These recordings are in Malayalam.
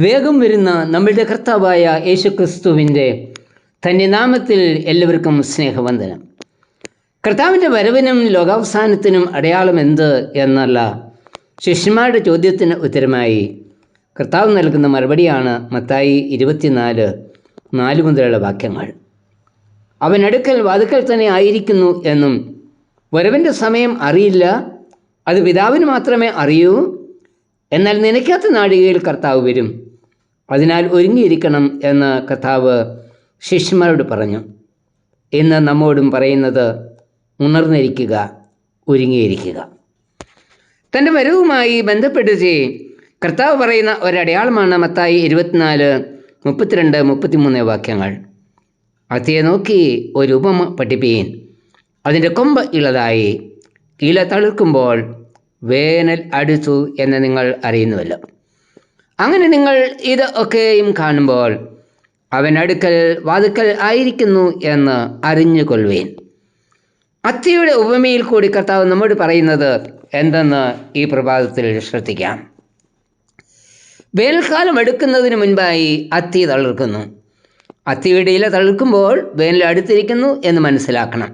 വേഗം വരുന്ന നമ്മളുടെ കർത്താവായ യേശുക്രിസ്തുവിൻ്റെ തൻ്റെ നാമത്തിൽ എല്ലാവർക്കും സ്നേഹവന്ദനം. കർത്താവിൻ്റെ വരവിനും ലോകാവസാനത്തിനും അടയാളം എന്ത് എന്നല്ല ശിഷ്യന്മാരുടെ ചോദ്യത്തിന് ഉത്തരമായി കർത്താവ് നൽകുന്ന മറുപടിയാണ് മത്തായി 24:4 മുതലുള്ള വാക്യങ്ങൾ. അവൻ വാതുക്കൽ തന്നെ ആയിരിക്കുന്നു എന്നും വരവിൻ്റെ സമയം അറിയില്ല, അത് പിതാവിന് മാത്രമേ അറിയൂ. എന്നാൽ നനയ്ക്കാത്ത നാഴികയിൽ കർത്താവ് വരും, അതിനാൽ ഒരുങ്ങിയിരിക്കണം എന്ന് കർത്താവ് ശിഷ്യന്മാരോട് പറഞ്ഞു. ഇന്ന് നമ്മോടും പറയുന്നത് ഉണർന്നിരിക്കുക, ഒരുങ്ങിയിരിക്കുക. തൻ്റെ വരവുമായി ബന്ധപ്പെടുത്തി കർത്താവ് പറയുന്ന ഒരടയാളമാണ് മത്തായി 24:32-33 വാക്യങ്ങൾ. അത്തിയെ നോക്കി ഒരു ഉപമ പഠിപ്പീൻ. അതിൻ്റെ കൊമ്പ് ഇളതായി, ഇല തളിർക്കുമ്പോൾ വേനൽ അടുത്തു എന്ന് നിങ്ങൾ അറിയുന്നുവല്ലോ. അങ്ങനെ നിങ്ങൾ ഇത് ഒക്കെയും കാണുമ്പോൾ അവൻ വാതുക്കൽ ആയിരിക്കുന്നു എന്ന് അറിഞ്ഞുകൊള്ളുവേൻ. അത്തിയുടെ ഉപമയിൽ കൂടി കർത്താവ് നമ്മോട് പറയുന്നത് എന്തെന്ന് ഈ പ്രഭാതത്തിൽ ശ്രദ്ധിക്കാം. വേനൽക്കാലം എടുക്കുന്നതിന് മുൻപായി അത്തി തളിർക്കുന്നു. അത്തിയുടെ ഇല തളിർക്കുമ്പോൾ വേനൽ അടുത്തിരിക്കുന്നു എന്ന് മനസ്സിലാക്കണം.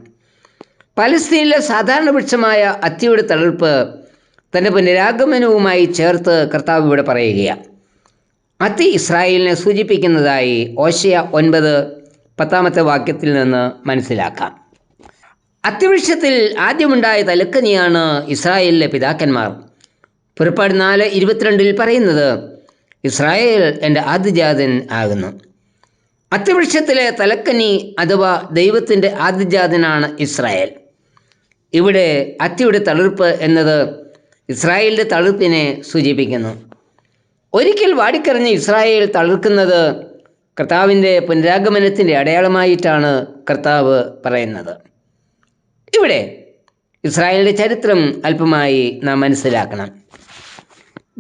പലസ്തീനിലെ സാധാരണ വൃക്ഷമായ അത്തിയുടെ തളിർപ്പ് തൻ്റെ പുനരാഗമനവുമായി ചേർത്ത് കർത്താവ് ഇവിടെ പറയുകയാണ്. അത്തി ഇസ്രായേലിനെ സൂചിപ്പിക്കുന്നതായി ഹോശേയ 9:10 വാക്യത്തിൽ നിന്ന് മനസ്സിലാക്കാം. അത്തിവൃക്ഷത്തിൽ ആദ്യമുണ്ടായ തലക്കനിയാണ് ഇസ്രായേലിലെ പിതാക്കന്മാർ. പുറപ്പാട് 4:22 പറയുന്നത് ഇസ്രായേൽ എൻ്റെ ആദ്യജാതൻ ആകുന്നു. അത്തിവൃക്ഷത്തിലെ തലക്കനി അഥവാ ദൈവത്തിൻ്റെ ആദ്യജാതനാണ് ഇസ്രായേൽ. ഇവിടെ അത്തിയുടെ തളിർപ്പ് എന്നത് ഇസ്രായേലിൻ്റെ തളിർപ്പിനെ സൂചിപ്പിക്കുന്നു. ഒരിക്കൽ വാടിക്കറിഞ്ഞ് ഇസ്രായേൽ തളിർക്കുന്നത് കർത്താവിൻ്റെ പുനരാഗമനത്തിൻ്റെ അടയാളമായിട്ടാണ് കർത്താവ് പറയുന്നത്. ഇവിടെ ഇസ്രായേലിൻ്റെ ചരിത്രം അല്പമായി നാം മനസ്സിലാക്കണം.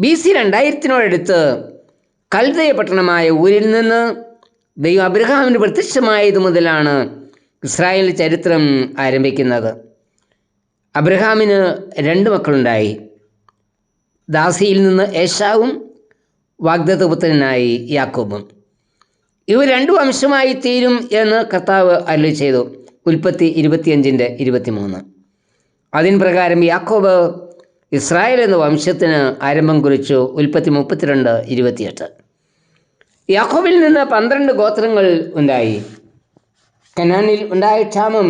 BC 2000 കൽദയ പട്ടണമായ ഊരിൽ നിന്ന് ദൈവം അബ്രഹാമിന് പ്രത്യക്ഷമായത് മുതലാണ് ഇസ്രായേലിൻ്റെ ചരിത്രം ആരംഭിക്കുന്നത്. അബ്രഹാമിന് 2 മക്കളുണ്ടായി. ദാസിയിൽ നിന്ന് ഏശാവും വാഗ്ദത്തപുത്രനായി യാക്കോബും. ഇവർ 2 വംശമായി തീരും എന്ന് കർത്താവ് അരുളി ചെയ്തു. ഉൽപ്പത്തി 25:23. അതിൻ പ്രകാരം യാക്കോബ് ഇസ്രായേൽ എന്ന വംശത്തിന് ആരംഭം കുറിച്ചു. ഉൽപ്പത്തി 32:28. യാക്കോബിൽ നിന്ന് 12 ഗോത്രങ്ങൾ ഉണ്ടായി. കനാനിൽ ഉണ്ടായ ക്ഷാമം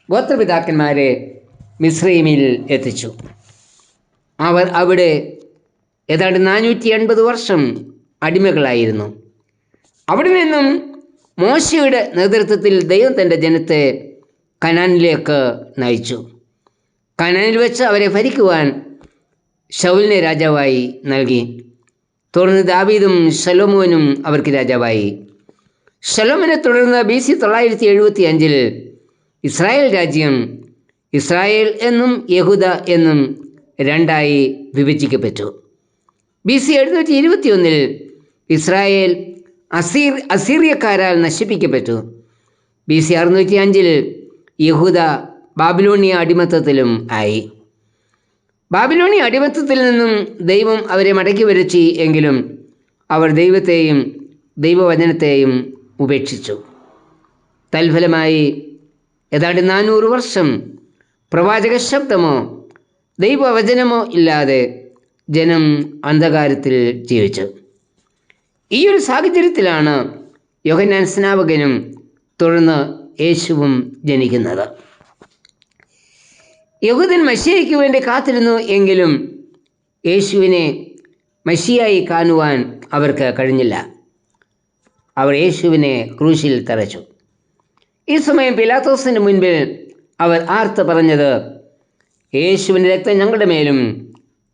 ഗോത്രപിതാക്കന്മാരെ മിസ്രൈമിൽ എത്തിച്ചു. അവർ അവിടെ ഏതാണ്ട് 480 വർഷം അടിമകളായിരുന്നു. അവിടെ നിന്നും മോശയുടെ നേതൃത്വത്തിൽ ദൈവം തൻ്റെ ജനത്തെ കനാനിലേക്ക് നയിച്ചു. കനാനിൽ വെച്ച് അവരെ ഭരിക്കുവാൻ ശൗലിനെ രാജാവായി നൽകി. തുടർന്ന് ദാവീദും ശലോമോനും അവർക്ക് രാജാവായി. ശലോമോനെ തുടർന്ന് BC 975 ഇസ്രായേൽ രാജ്യം ഇസ്രായേൽ എന്നും യഹൂദ എന്നും 2 വിഭജിക്കപ്പെട്ടു. BC 721 ഇസ്രായേൽ അസീറിയക്കാരാൽ നശിപ്പിക്കപ്പെട്ടു. BC 605 യഹൂദ ബാബിലോണിയ അടിമത്തത്തിലും ആയി. ബാബിലോണിയ അടിമത്തത്തിൽ നിന്നും ദൈവം അവരെ മടക്കി വരുത്തി. എങ്കിലും അവർ ദൈവത്തെയും ദൈവവചനത്തെയും ഉപേക്ഷിച്ചു. തൽഫലമായി ഏതാണ്ട് 400 വർഷം പ്രവാചക ശബ്ദമോ ദൈവവചനമോ ഇല്ലാതെ ജനം അന്ധകാരത്തിൽ ജീവിച്ചു. ഈ ഒരു സാഹചര്യത്തിലാണ് യോഹന്നാൻ സ്നാപകനും തുടർന്ന് യേശുവും ജനിക്കുന്നത്. യഹൂദൻ മശിയയ്ക്ക് വേണ്ടി കാത്തിരുന്നു. എങ്കിലും യേശുവിനെ മശിയായി കാണുവാൻ അവർക്ക് കഴിഞ്ഞില്ല. അവർ യേശുവിനെ ക്രൂശിൽ തറച്ചു. ഈ സമയം പിലാത്തോസിന് മുൻപിൽ അവർ ആർത്ത് പറഞ്ഞത്, യേശുവിൻ്റെ രക്തം ഞങ്ങളുടെ മേലും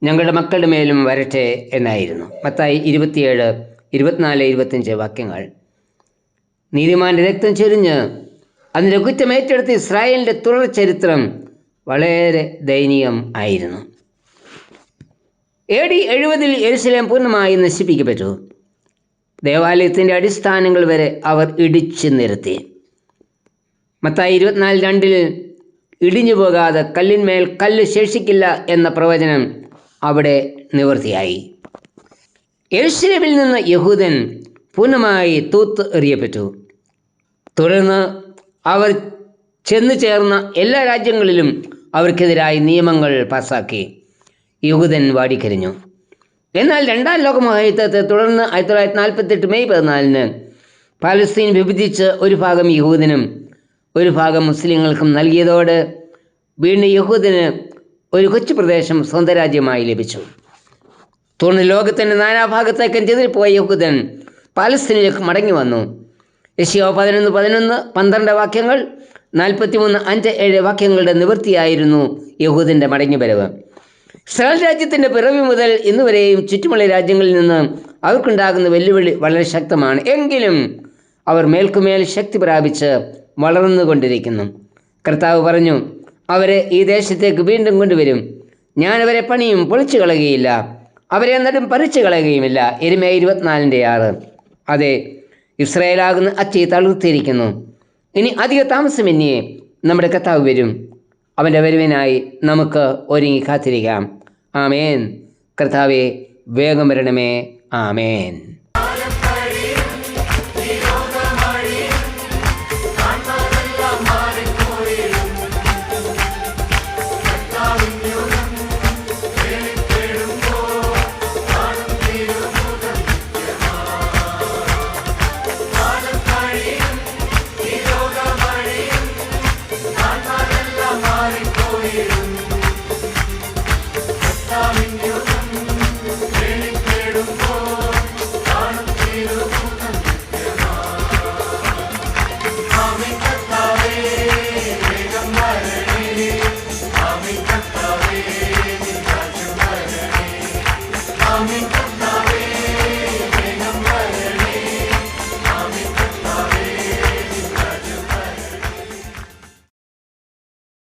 ഞങ്ങളുടെ മക്കളുടെ മേലും വരട്ടെ എന്നായിരുന്നു. മത്തായി 27:24-25 വാക്യങ്ങൾ. നീതിമാൻ്റെ രക്തം ചൊരിഞ്ഞ് അതിൻ്റെ കുറ്റം ഏറ്റെടുത്ത് ഇസ്രായേലിൻ്റെ തുടർ ചരിത്രം വളരെ ദയനീയം ആയിരുന്നു. AD 70 യെരുശലേം പൂർണ്ണമായി നശിപ്പിക്കപ്പെട്ടു. ദേവാലയത്തിൻ്റെ അടിസ്ഥാനങ്ങൾ വരെ അവർ ഇടിച്ചു നിരത്തി. മത്തായി 24:2 ഇടിഞ്ഞു പോകാതെ കല്ലിന്മേൽ കല്ല് ശേഷിക്കില്ല എന്ന പ്രവചനം അവിടെ നിവൃത്തിയായി. യെരൂശലേമിൽ നിന്ന് യഹൂദൻ പൂർണ്ണമായി തൂത്ത് എറിയപ്പെട്ടു. തുടർന്ന് അവർ ചെന്നു ചേർന്ന എല്ലാ രാജ്യങ്ങളിലും അവർക്കെതിരായി നിയമങ്ങൾ പാസാക്കി. യഹൂദൻ വാടിക്കരിഞ്ഞു. എന്നാൽ രണ്ടാം ലോകമഹായുദ്ധത്തെ തുടർന്ന് 1948 മെയ് 14 പാലസ്തീൻ വിഭജിച്ച് ഒരു ഭാഗം യഹൂദനും ഒരു ഭാഗം മുസ്ലിങ്ങൾക്കും നൽകിയതോടെ വീണ്ടും യഹൂദന് ഒരു കൊച്ചു പ്രദേശം സ്വന്തം രാജ്യമായി ലഭിച്ചു. തുടർന്ന് ലോകത്തിൻ്റെ നാനാഭാഗത്തേക്കും ചെതിരിപ്പോയ യഹൂദൻ പാലസ്തീനിലേക്ക് മടങ്ങി വന്നു. യെശയ്യാവ് 11:11, 12 വാക്യങ്ങൾ, 43, 5, 7 വാക്യങ്ങളുടെ നിവൃത്തിയായിരുന്നു യഹൂദൻ്റെ മടങ്ങിവരവ്. ഇസ്രായേൽ രാജ്യത്തിൻ്റെ പിറവി മുതൽ ഇന്നുവരെയും ചുറ്റുമുള്ള രാജ്യങ്ങളിൽ നിന്ന് അവർക്കുണ്ടാകുന്ന വെല്ലുവിളി വളരെ ശക്തമാണ്. എങ്കിലും അവർ മേൽക്കുമേൽ ശക്തി പ്രാപിച്ച് വളർന്നുകൊണ്ടിരിക്കുന്നു. കർത്താവ് പറഞ്ഞു, അവരെ ഈ ദേശത്തേക്ക് വീണ്ടും കൊണ്ടുവരും. ഞാൻ അവരെ പണിയും, പൊളിച്ചു കളയുകയില്ല. അവരെ നടും പറിച്ചു കളയുകയുമില്ല. യെരമ്യാ 24:6. അതെ, ഇസ്രായേലാകുന്ന അച്ചി തളിർത്തിയിരിക്കുന്നു. ഇനി അധിക താമസമെന്നേ നമ്മുടെ കർത്താവ് വരും. അവൻ്റെ വരവിനായി നമുക്ക് ഒരുങ്ങി കാത്തിരിക്കാം. ആമേൻ. കർത്താവേ, വേഗം വരണമേ. ആമേൻ.